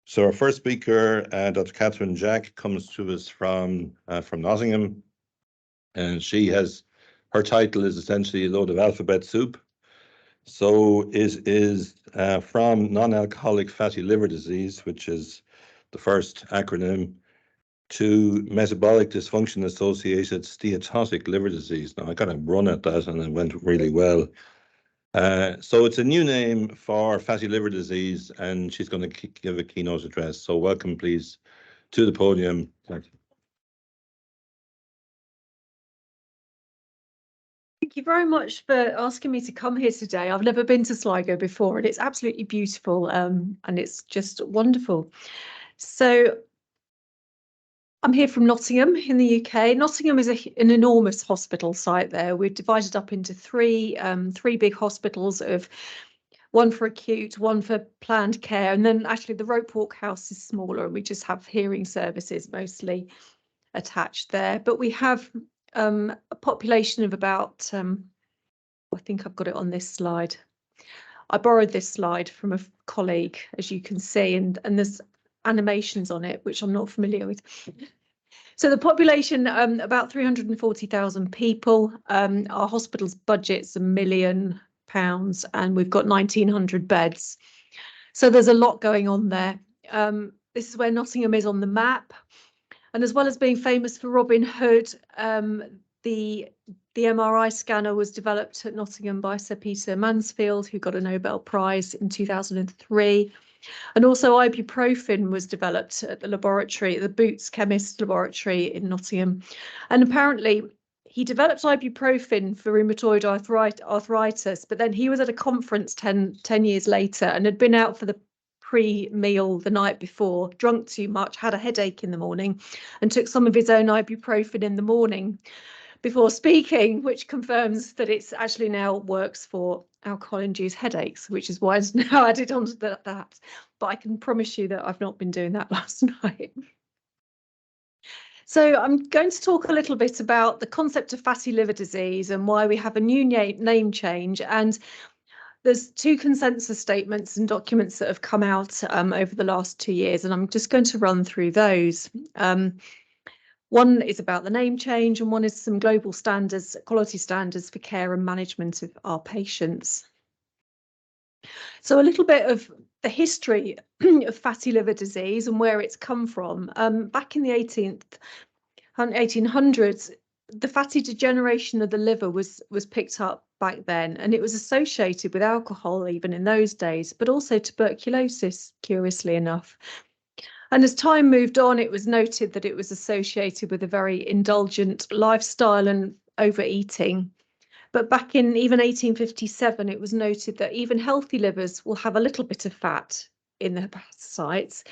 So our first speaker, Dr. Kathryn Jack, comes to us from Nottingham, and her title is essentially a load of alphabet soup. So is from non-alcoholic fatty liver disease, which is the first acronym, to metabolic dysfunction associated steatotic liver disease. Now I kind of run at that and it went really well. So it's a new name for fatty liver disease, and she's going to give a keynote address. So welcome, please, to the podium. Thank you very much for asking me to come here today. I've never been to Sligo before, and it's absolutely beautiful, and it's just wonderful. So I'm here from Nottingham in the UK. Nottingham is an enormous hospital site there. We're divided up into three big hospitals, one for acute, one for planned care, and then actually the Rope Walk House is smaller, and we just have hearing services mostly attached there. But we have a population of about, I think I've got it on this slide. I borrowed this slide from a colleague, as you can see, and there's animations on it, which I'm not familiar with. So the population, about 340,000 people. Our hospital's budget's £1 million, and we've got 1,900 beds. So there's a lot going on there. This is where Nottingham is on the map. And as well as being famous for Robin Hood, the MRI scanner was developed at Nottingham by Sir Peter Mansfield, who got a Nobel Prize in 2003. And also ibuprofen was developed at the laboratory, the Boots Chemist Laboratory in Nottingham. And apparently he developed ibuprofen for rheumatoid arthritis, but then he was at a conference 10 years later and had been out for the pre-meal the night before, drunk too much, had a headache in the morning, and took some of his own ibuprofen in the morning before speaking, which confirms that it's actually now works for alcohol-induced headaches, which is why it's now added onto that. But I can promise you that I've not been doing that last night. So I'm going to talk a little bit about the concept of fatty liver disease and why we have a new name change. And there's two consensus statements and documents that have come out over the last 2 years, and I'm just going to run through those. One is about the name change, and one is some global standards, quality standards for care and management of our patients. So a little bit of the history of fatty liver disease and where it's come from. Back in the 1800s, the fatty degeneration of the liver was picked up back then, and it was associated with alcohol even in those days, but also tuberculosis, curiously enough. And as time moved on, it was noted that it was associated with a very indulgent lifestyle and overeating. But back in even 1857, it was noted that even healthy livers will have a little bit of fat in the hepatocytes.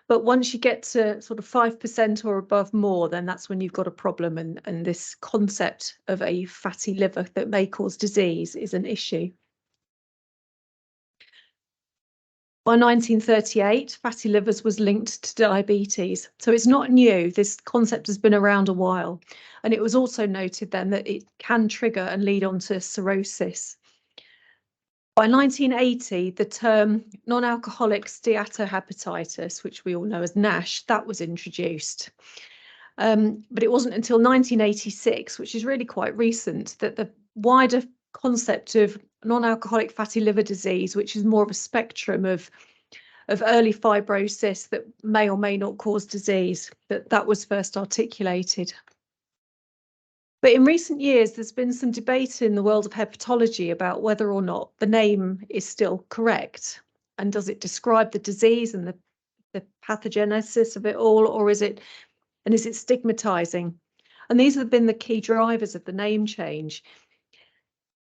But once you get to sort of 5% or above more, then that's when you've got a problem. And this concept of a fatty liver that may cause disease is an issue. By 1938, fatty livers was linked to diabetes. So it's not new. This concept has been around a while. And it was also noted then that it can trigger and lead on to cirrhosis. By 1980, the term non-alcoholic steatohepatitis, which we all know as NASH, that was introduced. But it wasn't until 1986, which is really quite recent, that the wider concept of non-alcoholic fatty liver disease, which is more of a spectrum of early fibrosis that may or may not cause disease, that was first articulated. But in recent years, there's been some debate in the world of hepatology about whether or not the name is still correct, and does it describe the disease and the pathogenesis of it all, or is it stigmatizing? And these have been the key drivers of the name change.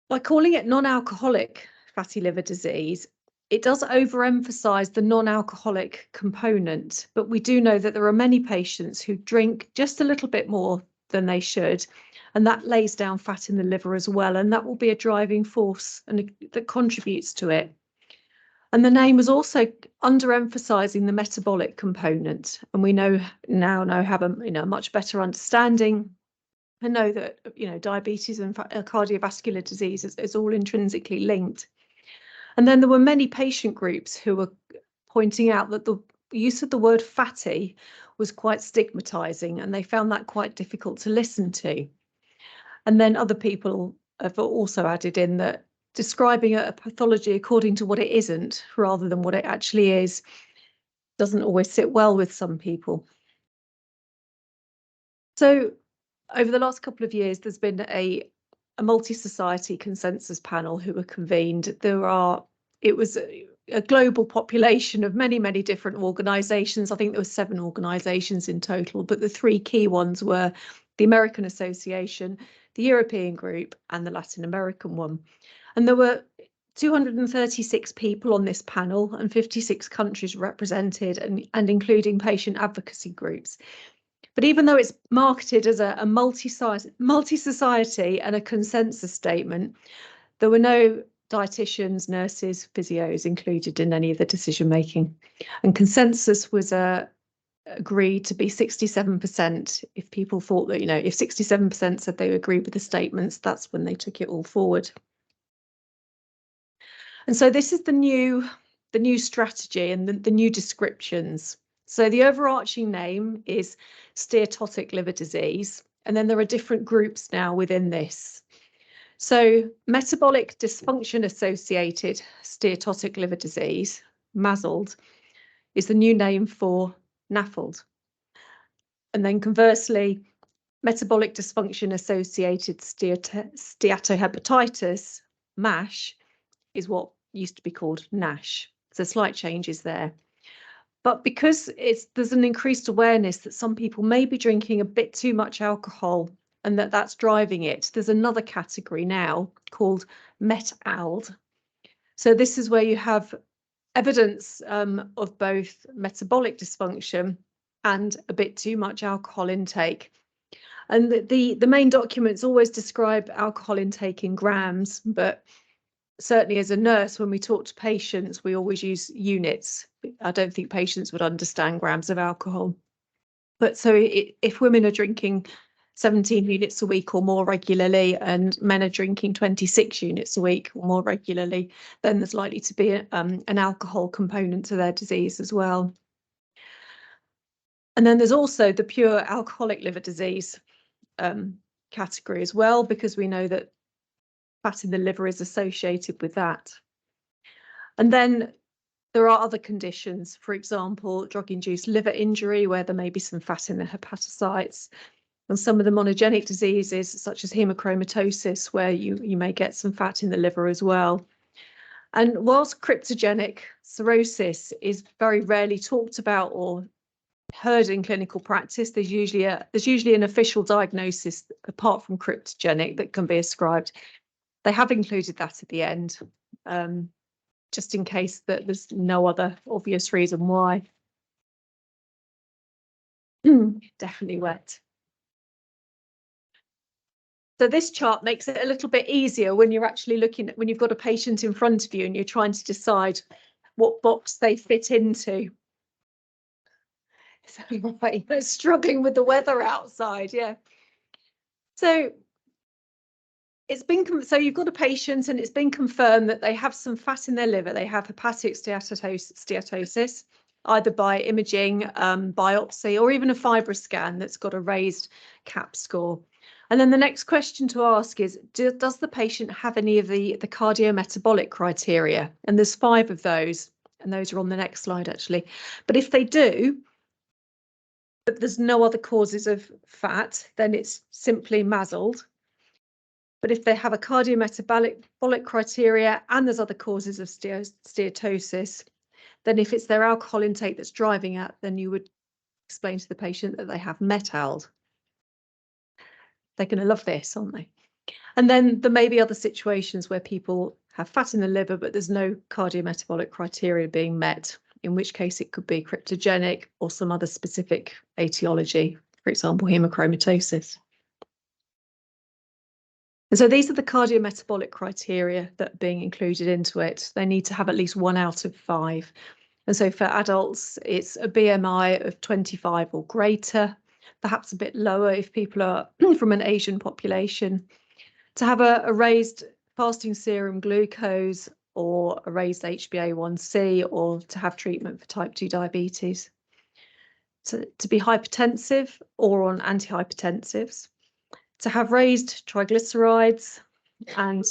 By calling it non-alcoholic fatty liver disease, it does overemphasize the non-alcoholic component, but we do know that there are many patients who drink just a little bit more than they should, and that lays down fat in the liver as well, and that will be a driving force and that contributes to it. And the name is also underemphasizing the metabolic component, and we now have a much better understanding. I know that diabetes and cardiovascular disease is all intrinsically linked. And then there were many patient groups who were pointing out that use of the word fatty was quite stigmatizing, and they found that quite difficult to listen to. And then other people have also added in that describing a pathology according to what it isn't rather than what it actually is doesn't always sit well with some people. So over the last couple of years, there's been a multi-society consensus panel who were convened. It was a global population of many, many different organisations. I think there were 7 organisations in total, but the 3 key ones were the American Association, the European Group, and the Latin American one. And there were 236 people on this panel and 56 countries represented, and including patient advocacy groups. But even though it's marketed as a multi-society and a consensus statement, there were no dietitians, nurses, physios included in any of the decision making. And consensus was agreed to be 67%. If people thought that, if 67% said they agreed with the statements, that's when they took it all forward. And so this is the new strategy and the new descriptions. So the overarching name is steatotic liver disease, and then there are different groups now within this. So metabolic dysfunction associated steatotic liver disease, MASLD, is the new name for NAFLD. And then conversely, metabolic dysfunction associated steatohepatitis, MASH, is what used to be called NASH. So slight changes there. But because there's an increased awareness that some people may be drinking a bit too much alcohol and that's driving it, there's another category now called MET-ALD. So this is where you have evidence of both metabolic dysfunction and a bit too much alcohol intake. And the main documents always describe alcohol intake in grams, but certainly as a nurse, when we talk to patients, we always use units. I don't think patients would understand grams of alcohol. But so if women are drinking 17 units a week or more regularly, and men are drinking 26 units a week or more regularly, then there's likely to be an alcohol component to their disease as well. And then there's also the pure alcoholic liver disease category as well, because we know that fat in the liver is associated with that. And then there are other conditions, for example, drug-induced liver injury, where there may be some fat in the hepatocytes, and some of the monogenic diseases, such as hemochromatosis, where you may get some fat in the liver as well. And whilst cryptogenic cirrhosis is very rarely talked about or heard in clinical practice, there's usually an official diagnosis apart from cryptogenic that can be ascribed. They have included that at the end, just in case that there's no other obvious reason why. Definitely wet. So this chart makes it a little bit easier when you're actually when you've got a patient in front of you and you're trying to decide what box they fit into. So right, they're struggling with the weather outside, yeah. So you've got a patient and it's been confirmed that they have some fat in their liver. They have hepatic steatosis, either by imaging, biopsy, or even a FibroScan that's got a raised CAP score. And then the next question to ask is, does the patient have any of the cardiometabolic criteria? And there's 5 of those, and those are on the next slide actually. But if they do, but there's no other causes of fat, then it's simply MASLD. But if they have a cardiometabolic criteria and there's other causes of steatosis, then if it's their alcohol intake that's driving it, then you would explain to the patient that they have MET-ALD. They're going to love this, aren't they? And then there may be other situations where people have fat in the liver, but there's no cardiometabolic criteria being met, in which case it could be cryptogenic or some other specific etiology, for example, hemochromatosis. And so these are the cardiometabolic criteria that are being included into it. They need to have at least 1 out of 5. And so for adults, it's a BMI of 25 or greater, perhaps a bit lower if people are from an Asian population. To have a raised fasting serum glucose or a raised HbA1c, or to have treatment for type 2 diabetes. To be hypertensive or on antihypertensives, to have raised triglycerides and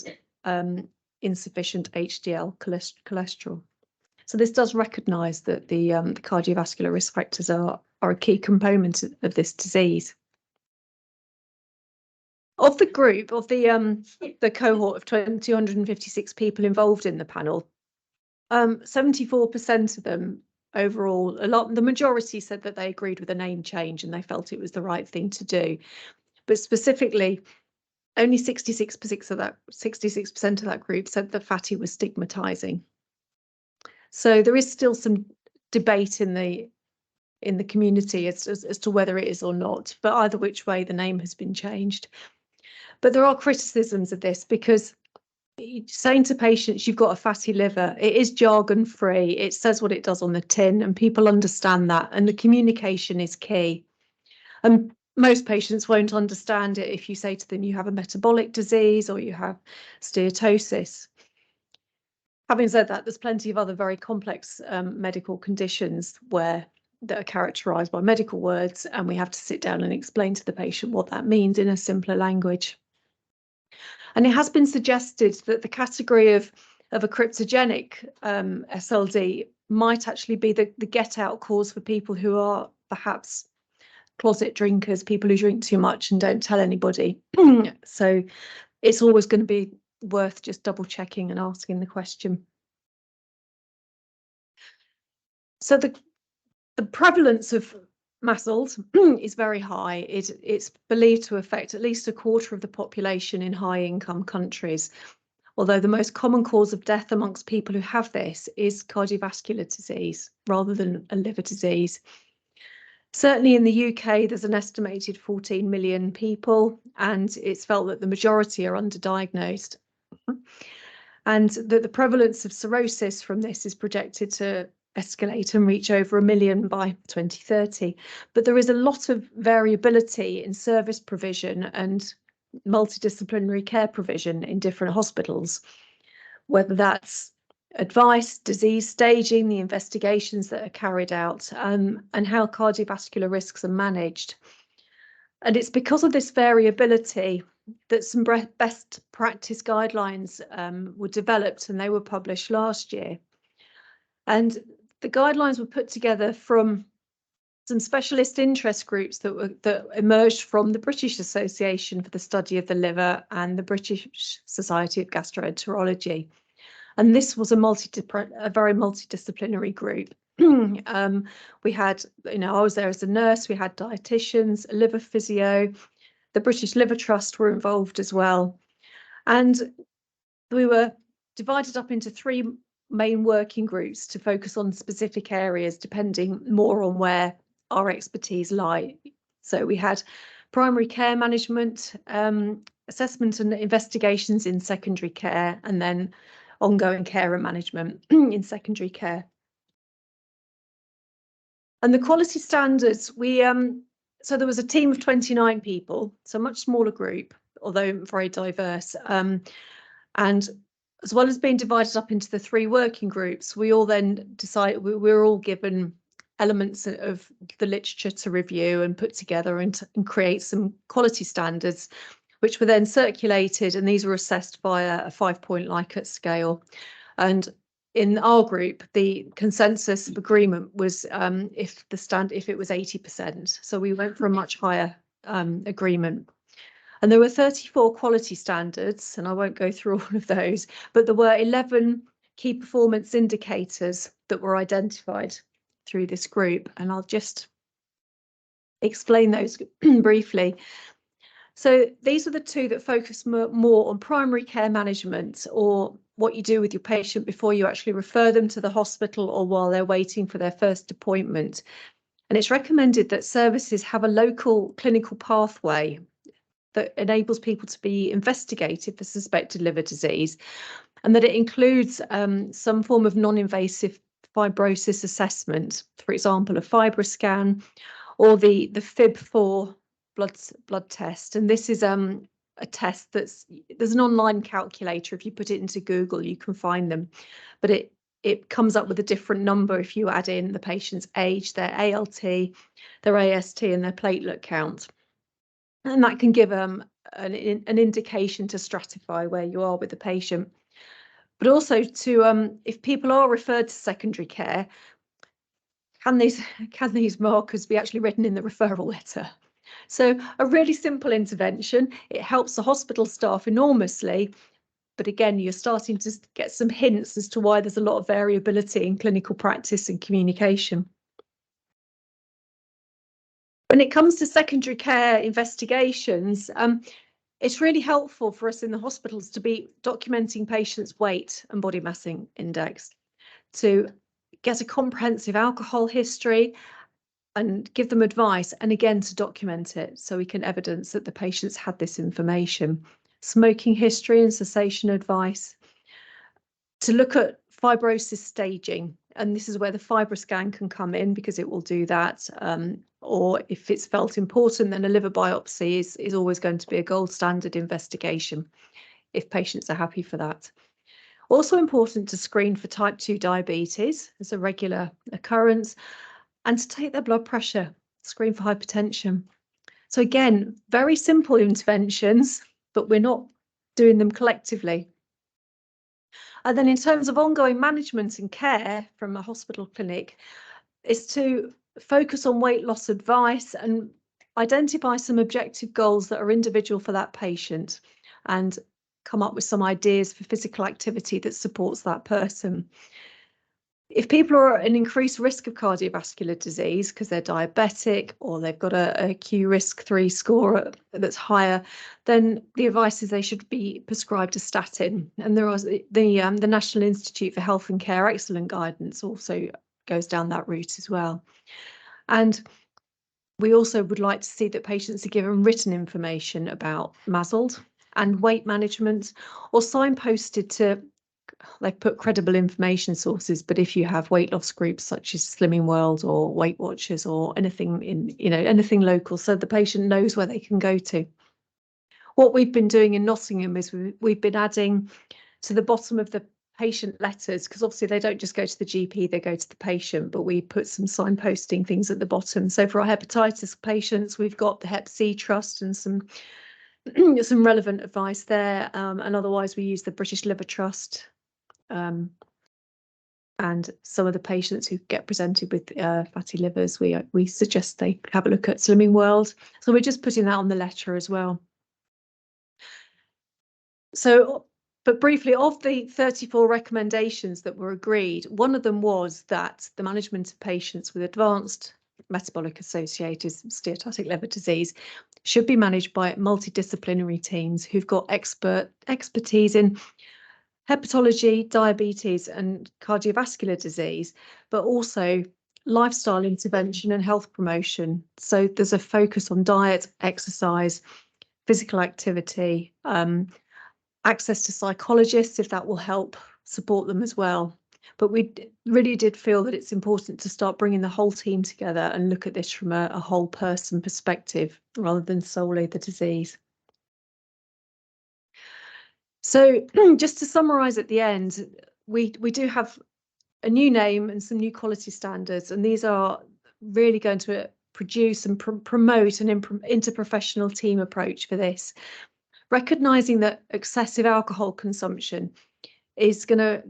insufficient HDL cholesterol. So this does recognise that the cardiovascular risk factors are a key component of this disease. Of the group, of the cohort of 256 people involved in the panel, 74% of them overall, the majority said that they agreed with the name change and they felt it was the right thing to do. But specifically, only 66% of that group said that fatty was stigmatizing. So there is still some debate in the community as to whether it is or not, but either which way, the name has been changed. But there are criticisms of this, because saying to patients you've got a fatty liver, it is jargon free, it says what it does on the tin and people understand that, and the communication is key. And most patients won't understand it if you say to them you have a metabolic disease or you have steatosis. Having said that, there's plenty of other very complex medical conditions that are characterised by medical words, and we have to sit down and explain to the patient what that means in a simpler language. And it has been suggested that the category of a cryptogenic SLD might actually be the get-out cause for people who are perhaps closet drinkers, people who drink too much and don't tell anybody. So it's always going to be worth just double checking and asking the question. So the prevalence of MASLD is very high. It's believed to affect at least a quarter of the population in high income countries, although the most common cause of death amongst people who have this is cardiovascular disease rather than a liver disease. Certainly in the UK, there's an estimated 14 million people, and it's felt that the majority are underdiagnosed. And that the prevalence of cirrhosis from this is projected to escalate and reach over 1 million by 2030. But there is a lot of variability in service provision and multidisciplinary care provision in different hospitals, whether that's advice, disease staging, the investigations that are carried out, and how cardiovascular risks are managed. And it's because of this variability that some best practice guidelines were developed, and they were published last year. And the guidelines were put together from some specialist interest groups that emerged from the British Association for the Study of the Liver and the British Society of Gastroenterology. And this was a very multidisciplinary group. We had, I was there as a nurse, we had dietitians, a liver physio, the British Liver Trust were involved as well. And we were divided up into 3 main working groups to focus on specific areas, depending more on where our expertise lie. So we had primary care management, assessment and investigations in secondary care, and then ongoing care and management in secondary care. And the quality standards, so there was a team of 29 people, so a much smaller group, although very diverse. And as well as being divided up into the 3 working groups, we all then decided we were all given elements of the literature to review and put together and create some quality standards, which were then circulated, and these were assessed via a 5-point Likert scale. And in our group, the consensus of agreement was if it was 80%. So we went for a much higher agreement. And there were 34 quality standards, and I won't go through all of those, but there were 11 key performance indicators that were identified through this group, and I'll just explain those briefly. So these are the 2 that focus more on primary care management, or what you do with your patient before you actually refer them to the hospital or while they're waiting for their first appointment. And it's recommended that services have a local clinical pathway that enables people to be investigated for suspected liver disease, and that it includes some form of non-invasive fibrosis assessment, for example, a FibroScan or the FIB4 blood test. And this is a a test there's an online calculator. If you put it into Google, you can find them, but it comes up with a different number if you add in the patient's age, their ALT, their AST, and their platelet count. And that can give an indication to stratify where you are with the patient. But also to, if people are referred to secondary care, can these markers be actually written in the referral letter? So a really simple intervention. It helps the hospital staff enormously. But again, you're starting to get some hints as to why there's a lot of variability in clinical practice and communication. When it comes to secondary care investigations, it's really helpful for us in the hospitals to be documenting patients' weight and body mass index, to get a comprehensive alcohol history and give them advice, and again to document it so we can evidence that the patients had this information. Smoking history and cessation advice. To look at fibrosis staging, and this is where the FibroScan can come in because it will do that. Or if it's felt important, then a liver biopsy is always going to be a gold standard investigation if patients are happy for that. Also important to screen for type 2 diabetes as a regular occurrence, and to take their blood pressure, screen for hypertension. So again, very simple interventions, but we're not doing them collectively. And then in terms of ongoing management and care from a hospital clinic, is to focus on weight loss advice and identify some objective goals that are individual for that patient, and come up with some ideas for physical activity that supports that person. If people are at an increased risk of cardiovascular disease because they're diabetic or they've got a Q risk 3 score that's higher, then the advice is they should be prescribed a statin. And there are the National Institute for Health and Care Excellent Guidance also goes down that route as well. And we also would like to see that patients are given written information about MASLD and weight management, or signposted to, they put credible information sources, but if you have weight loss groups such as Slimming World or Weight Watchers or anything anything local, so the patient knows where they can go to. What we've been doing in Nottingham is we've been adding to the bottom of the patient letters, because obviously they don't just go to the GP, they go to the patient, but we put some signposting things at the bottom. So for our hepatitis patients, we've got the Hep C Trust and some relevant advice there, and otherwise we use the British Liver Trust. And some of the patients who get presented with fatty livers, we suggest they have a look at Slimming World. So we're just putting that on the letter as well. So, but briefly, of the 34 recommendations that were agreed, one of them was that the management of patients with advanced metabolic associated steatotic liver disease should be managed by multidisciplinary teams who've got expertise in hepatology, diabetes and cardiovascular disease, but also lifestyle intervention and health promotion. So there's a focus on diet, exercise, physical activity, access to psychologists if that will help support them as well. But we really did feel that it's important to start bringing the whole team together and look at this from a whole person perspective rather than solely the disease. So just to summarise at the end, we do have a new name and some new quality standards, and these are really going to produce and promote an interprofessional team approach for this, recognising that excessive alcohol consumption is going to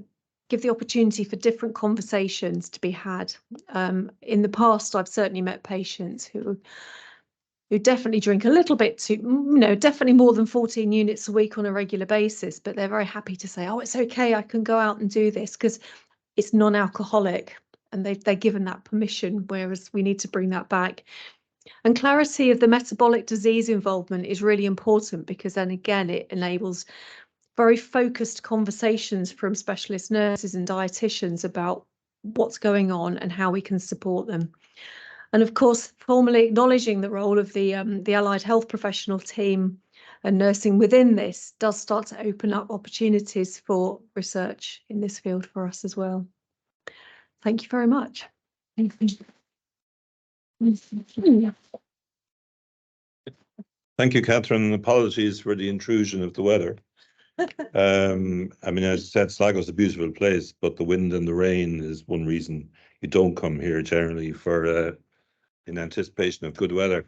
give the opportunity for different conversations to be had. In the past, I've certainly met patients who definitely drink a little bit too, definitely more than 14 units a week on a regular basis, but they're very happy to say, oh, it's okay, I can go out and do this because it's non-alcoholic, and they're given that permission, whereas we need to bring that back. And clarity of the metabolic disease involvement is really important, because then again, it enables very focused conversations from specialist nurses and dietitians about what's going on and how we can support them. And of course, formally acknowledging the role of the allied health professional team and nursing within this does start to open up opportunities for research in this field for us as well. Thank you very much. Thank you, Kathryn. Apologies for the intrusion of the weather. I mean, as I said, Sligo's a beautiful place, but the wind and the rain is one reason you don't come here generally for in anticipation of good weather.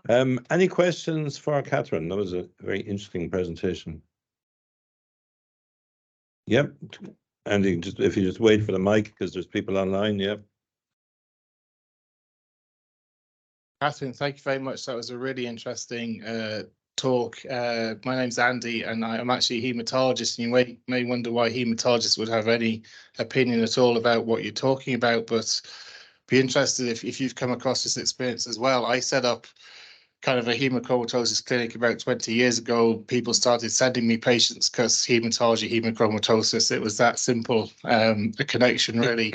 No. Any questions for Kathryn? That was a very interesting presentation. Yep. Andy, just if you just wait for the mic because there's people online. Yep. Kathryn, thank you very much. That was a really interesting talk. My name's Andy, and I'm actually a haematologist. And you may wonder why haematologists would have any opinion at all about what you're talking about, but be interested if you've come across this experience as well. I set up kind of a hemochromatosis clinic about 20 years ago. People started sending me patients because hematology, hemochromatosis, it was that simple, a connection really.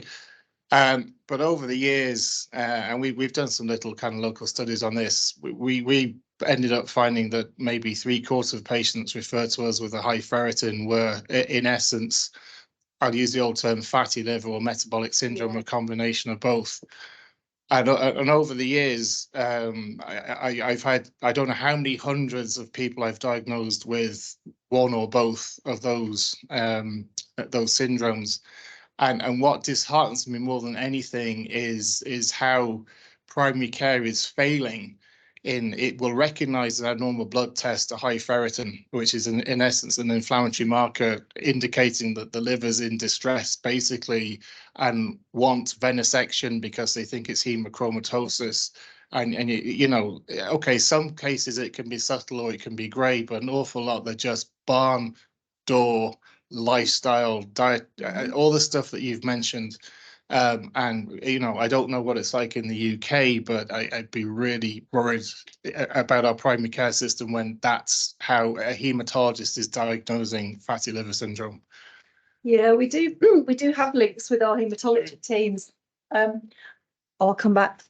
But over the years, and we've done some little kind of local studies on this, we ended up finding that maybe 3/4 of patients referred to us with a high ferritin were, in essence, I'll use the old term, fatty liver or metabolic syndrome, a combination of both. And over the years, I've had, I don't know how many hundreds of people I've diagnosed with one or both of those syndromes. And what disheartens me more than anything is how primary care is failing in, it will recognize an abnormal blood test, a high ferritin, which is in essence an inflammatory marker indicating that the liver's in distress basically, and want venesection because they think it's hemochromatosis. And you know, okay, some cases it can be subtle or it can be grey, but an awful lot they're just barn door lifestyle, diet, all the stuff that you've mentioned. And you know, I don't know what it's like in the UK, but I'd be really worried about our primary care system when that's how a hematologist is diagnosing fatty liver syndrome. Yeah, we do have links with our haematology teams. I'll come back.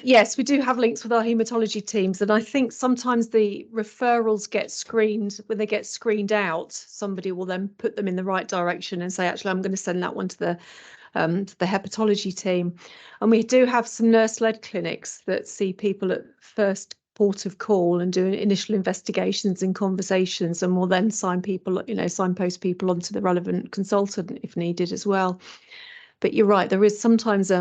Yes, we do have links with our haematology teams, and I think sometimes the referrals get screened. When they get screened out, somebody will then put them in the right direction and say, actually, I'm going to send that one to the hepatology team. And we do have some nurse-led clinics that see people at first port of call and do initial investigations and conversations, and will then sign people, you know, signpost people onto the relevant consultant if needed as well. But you're right, there is sometimes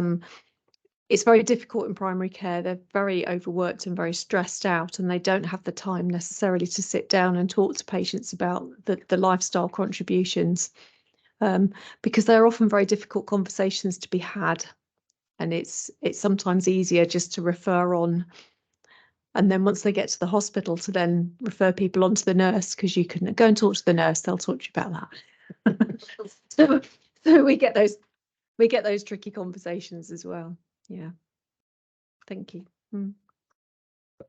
it's very difficult in primary care. They're very overworked and very stressed out, and they don't have the time necessarily to sit down and talk to patients about the lifestyle contributions, because they're often very difficult conversations to be had. And it's sometimes easier just to refer on. And then once they get to the hospital, to then refer people on to the nurse, because you can go and talk to the nurse, they'll talk to you about that. so we get those tricky conversations as well. Yeah. Thank you.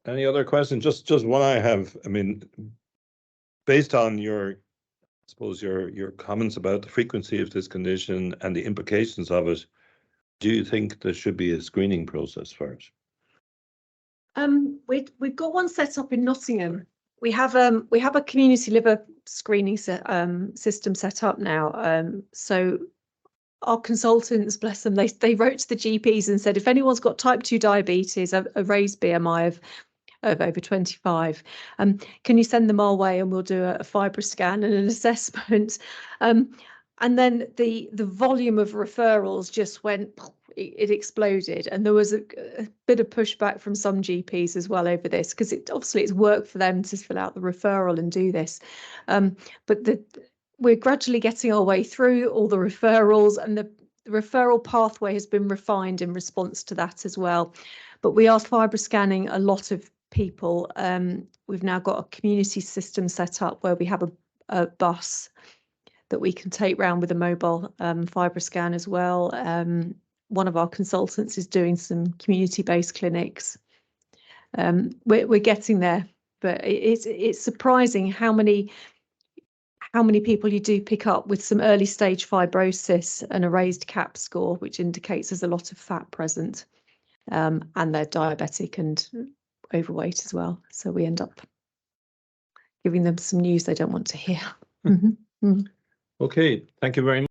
Any other questions? Just one I have. I mean, based on your, I suppose your comments about the frequency of this condition and the implications of it, do you think there should be a screening process for it? We've got one set up in Nottingham. We have a community liver screening system set up now. So our consultants, bless them, they wrote to the GPs and said, if anyone's got type 2 diabetes, a raised BMI of over 25, can you send them our way and we'll do a FibroScan and an assessment. And then the volume of referrals just went, it exploded, and there was a bit of pushback from some GPs as well over this, because obviously it's work for them to fill out the referral and do this. But we're gradually getting our way through all the referrals, and the referral pathway has been refined in response to that as well. But we are FibroScanning a lot of people. We've now got a community system set up where we have a bus that we can take round with a mobile FibroScan as well. One of our consultants is doing some community-based clinics. We're getting there, but it's surprising how many people you do pick up with some early stage fibrosis and a raised CAP score, which indicates there's a lot of fat present, and they're diabetic and overweight as well. So we end up giving them some news they don't want to hear. Okay, thank you very much.